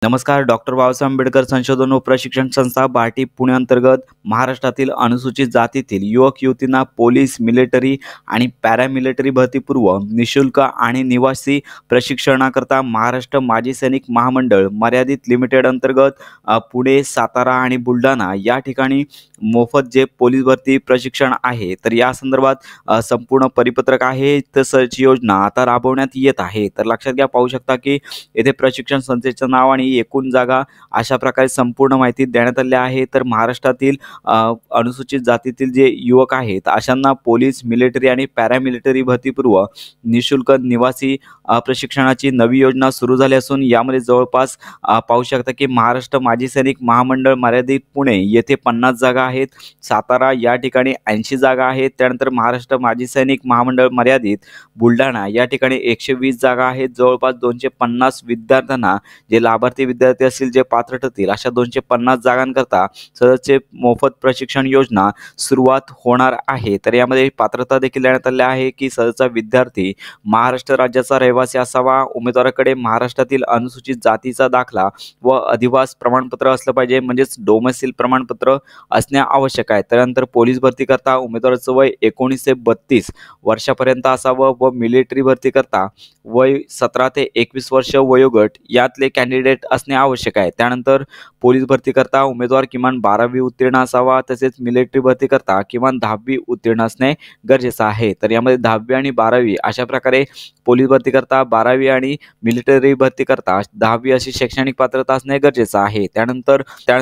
नमस्कार. डॉक्टर बाबासाहेब आंबेडकर संशोधन व प्रशिक्षण संस्था बार्टी पुणे अंतर्गत महाराष्ट्रातील अनुसूचित जातीतील युवक युवतींना पोलीस, मिलिटरी आणि पॅरामिलिटरी भरतीपूर्व निशुल्क आणि निवासी प्रशिक्षणाकरता महाराष्ट्र माजी सैनिक महामंडळ मर्यादित लिमिटेड अंतर्गत पुणे, सातारा आणि बुलढाणा या ठिकाणी मोफत जे पोलीस भरती प्रशिक्षण आहे, तर या संदर्भात संपूर्ण परिपत्रक आहे. तसंच योजना आता राबवण्यात येत आहे. तर लक्षात घ्या, पाहू शकता की येथे प्रशिक्षण संस्थेचं नाव आणि एकूण जागा अशा प्रकारे संपूर्ण माहिती देण्यात आली आहे. तर महाराष्ट्रातील अनुसूचित जातीतील जे युवक आहेत अशांना पोलीस, मिलिटरी आणि पॅरामिलिटरी भरतीपूर्व निशुल्क निवासी प्रशिक्षणाची नवी योजना सुरू झाली असून यामध्ये जवळपास पाहू शकता की महाराष्ट्र माजी सैनिक महामंडळ मर्यादित पुणे येथे 50 जागा आहेत. सातारा या ठिकाणी 80 जागा आहेत. त्यानंतर महाराष्ट्र माजी सैनिक महामंडळ मर्यादित बुलढाणा या ठिकाणी 120 जागा आहेत. जवळपास 250 विद्यार्थ्यांना, जे लाभार्थी विद्यार्थी असतील जे पात्र ठरतील अशा 250 जागांकरता सदरचे मोफत प्रशिक्षण योजना सुरुवात होणार आहे. तर यामध्ये पात्रता देखील देण्यात आली आहे की सदरचा विद्यार्थी महाराष्ट्र राज्याचा रहिवासी असावा, उमेदवाराकडे महाराष्ट्रातील अनुसूचित जातीचा दाखला व अधिवास प्रमाणपत्र असलं पाहिजे, म्हणजेच डोमेसिल प्रमाणपत्र असणे आवश्यक आहे. त्यानंतर पोलीस भरती करता उमेदवाराचं वय 19 ते 32 वर्षापर्यंत असावं व मिलिटरी भरती करता वय 17 ते 21 वर्ष वयोगट यातले कॅन्डिडेट असणे आवश्यक आहे. त्यानंतर पोलीस भरती करता उमेदवार किमान 12वी उत्तीर्ण असावा, तसेच मिलिटरी भरती करता किमान 10वी उत्तीर्ण असणे गरजेचं आहे. तर यामध्ये 10वी आणि 12वी अशा प्रकारे पोलीस भरती करता 12वी आणि मिलिटरी भरती करता 10वी अशी शैक्षणिक पात्रता असणे गरजेचं आहे. त्यानंतर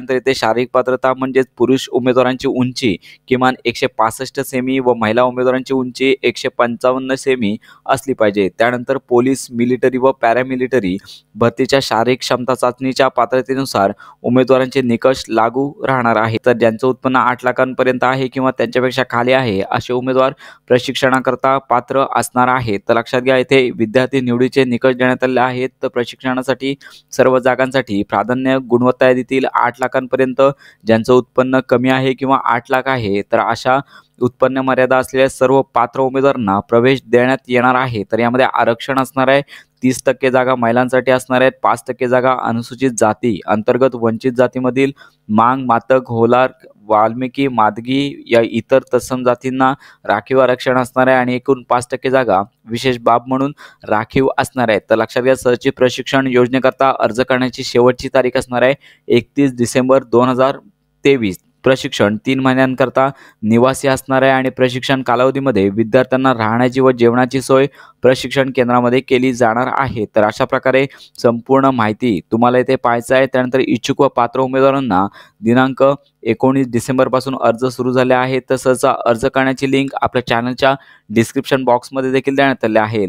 येथे शारीरिक पात्रता म्हणजेच पुरुष उमेदवारांची उंची किमान 165 सेमी व महिला उमेदवारांची उंची 155 सेमी असली पाहिजे. त्यानंतर पोलीस, मिलिटरी व पॅरामिलिटरी भरतीच्या शारीरिक क्षमता चाचणीच्या पात्रतेनुसार उमेदवारांचे निकष लागू राहणार आहे. तर ज्यांचं उत्पन्न 8 लाखांपर्यंत आहे किंवा त्यांच्यापेक्षा खाली आहे असे उमेदवार प्रशिक्षणाकरता पात्र असणार आहेत. तर लक्षात घ्या, येथे विद्यार्थी निवडीचे निकष देण्यात आले आहेत. तर प्रशिक्षणासाठी सर्व जागांसाठी प्राधान्य गुणवत्ता यादीतील 8 लाखांपर्यंत ज्यांचं उत्पन्न कमी आहे किंवा 8 लाख आहे तर अशा उत्पन्न मर्यादा असलेल्या सर्व पात्र उमेदवारांना प्रवेश देण्यात येणार आहे. तर यामध्ये आरक्षण असणार आहे. 30% जागा महिलांसाठी असणार आहेत. 5% जागा अनुसूचित जाती अंतर्गत वंचित जातीमधील मांग, मातक, होलार, वाल्मिकी, मादगी या इतर तत्सम जातींना राखीव आरक्षण असणार आहे आणि एकूण 5% जागा विशेष बाब म्हणून राखीव असणार आहेत. तर लक्षात घ्या, सरची प्रशिक्षण योजनेकरता अर्ज करण्याची शेवटची तारीख असणार आहे 31 डिसेंबर 2023. प्रशिक्षण 3 महिन्यांकरता निवासी असणार आहे आणि प्रशिक्षण कालावधीमध्ये विद्यार्थ्यांना राहण्याची व जेवणाची सोय प्रशिक्षण केंद्रामध्ये केली जाणार आहे. तर अशा प्रकारे संपूर्ण माहिती तुम्हाला इथे पाहायचं आहे. त्यानंतर इच्छुक व पात्र उमेदवारांना दिनांक 19 डिसेंबरपासून अर्ज सुरू झाले आहेत. तसंच अर्ज करण्याची लिंक आपल्या चॅनलच्या डिस्क्रिप्शन बॉक्समध्ये देखील देण्यात आली आहे.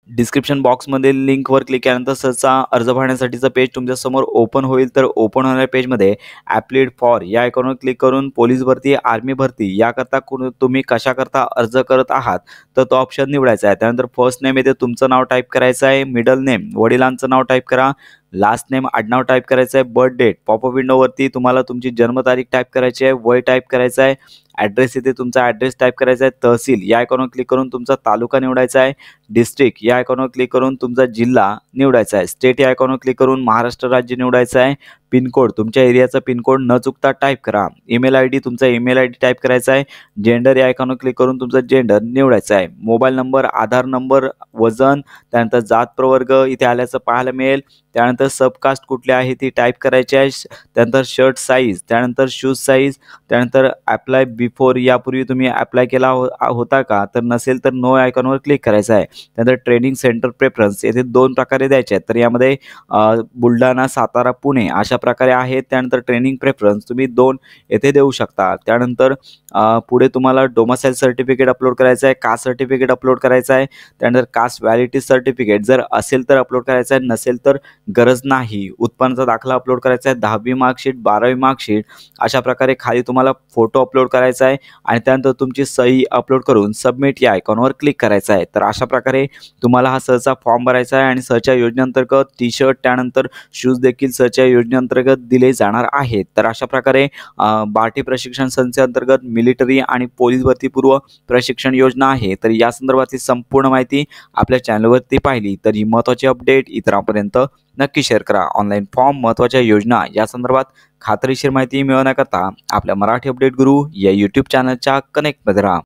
डिस्क्रिप्शन बॉक्समधील लिंकवर क्लिक केल्यानंतर सहसा अर्ज भरण्यासाठीचं पेज तुमच्यासमोर ओपन होईल. तर ओपन होणाऱ्या पेजमध्ये ॲप्लिड फॉर या आयकॉनवर क्लिक करून पोलीस भरती, आर्मी भरती याकरता तुम्ही कशाकरता अर्ज करत आहात तर तो ऑप्शन निवडायचा आहे. त्यानंतर फर्स्ट नेम येथे तुमचं नाव टाईप करायचं आहे, मिडल नेम वडिलांचं नाव टाईप करा, लास्ट नेम आडनाव टाईप करायचं आहे, बर्थ डेट पॉपअप विंडोवरती तुम्हाला तुमची जन्मतारीख टाईप करायची आहे, वय टाईप करायचं आहे, ॲड्रेस येथे तुमचा ॲड्रेस टाईप करायचा आहे, तहसील या आयकॉनवर क्लिक करून तुमचा तालुका निवडायचा आहे, डिस्ट्रिक्ट या आयकॉनवर क्लिक करून तुमचा जिल्हा निवडायचा आहे, स्टेट या आयकॉनवर क्लिक करून महाराष्ट्र राज्य निवडायचं आहे, पिनकोड तुमच्या एरियाचा पिनकोड न चुकता टाईप करा, ईमेल आय डी तुमचा ईमेल आय डी टाईप करायचा आहे, जेंडर या आयकॉनवर क्लिक करून तुमचा जेंडर निवडायचा आहे, मोबाईल नंबर, आधार नंबर, वजन, त्यानंतर जात प्रवर्ग इथे आल्याचं पाहायला मिळेल. त्यानंतर सबकास्ट कुठली आहे ती टाईप करायची आहे. त्यानंतर शर्ट साईज, त्यानंतर शूज साईज, त्यानंतर ॲप्लाय बिफोर यापूर्वी तुम्ही ॲप्लाय केला होता का, तर नसेल तर नो आयकॉनवर क्लिक करायचं आहे. त्यानंतर ट्रेनिंग सेंटर प्रेफरन्स येथे 2 प्रकारे द्यायचे आहेत. तर यामध्ये बुलढाणा, सातारा, पुणे अशा प्रकारे आहेत. त्यानंतर ट्रेनिंग प्रेफरन्स तुम्ही 2 येथे देऊ शकता. त्यानंतर पुढे तुम्हाला डोमासाईल सर्टिफिकेट अपलोड करायचं आहे, कास्ट सर्टिफिकेट अपलोड करायचं आहे, त्यानंतर कास्ट व्हॅलिडिटी सर्टिफिकेट जर असेल तर अपलोड करायचं आहे, नसेल तर गरज नाही. उत्पन्नाचा दाखला अपलोड करायचा आहे, 10वी मार्कशीट, 12वी मार्कशीट अशा प्रकारे खाली तुम्हाला फोटो अपलोड करायचा आहे आणि त्यानंतर तुमची सही अपलोड करून सबमिट या आयकॉनवर क्लिक करायचं आहे. तर अशा प्रकारे प्रकारे तुम्हाला हा सहचा फॉर्म भरायचा आहे आणि सहच्या योजनेअंतर्गत टी शर्ट त्यानंतर शूज देखील सहच्या योजनेअंतर्गत दिले जाणार आहेत। तर अशा प्रकारे बार्टी प्रशिक्षण संस्थेअंतर्गत मिलिटरी आणि पोलीस भरतीपूर्व प्रशिक्षण योजना आहे। तर या संदर्भातली संपूर्ण माहिती आपल्या चॅनलवरती पाहिली तर ही महत्त्वाची अपडेट इतरांपर्यंत नक्की शेअर करा। ऑनलाईन फॉर्म, महत्त्वाच्या योजना या संदर्भात खात्रीशीर माहिती मिळवण्याकरता आपल्या मराठी अपडेट गुरु या यूट्यूब चॅनलच्या कनेक्टमध्ये राहा।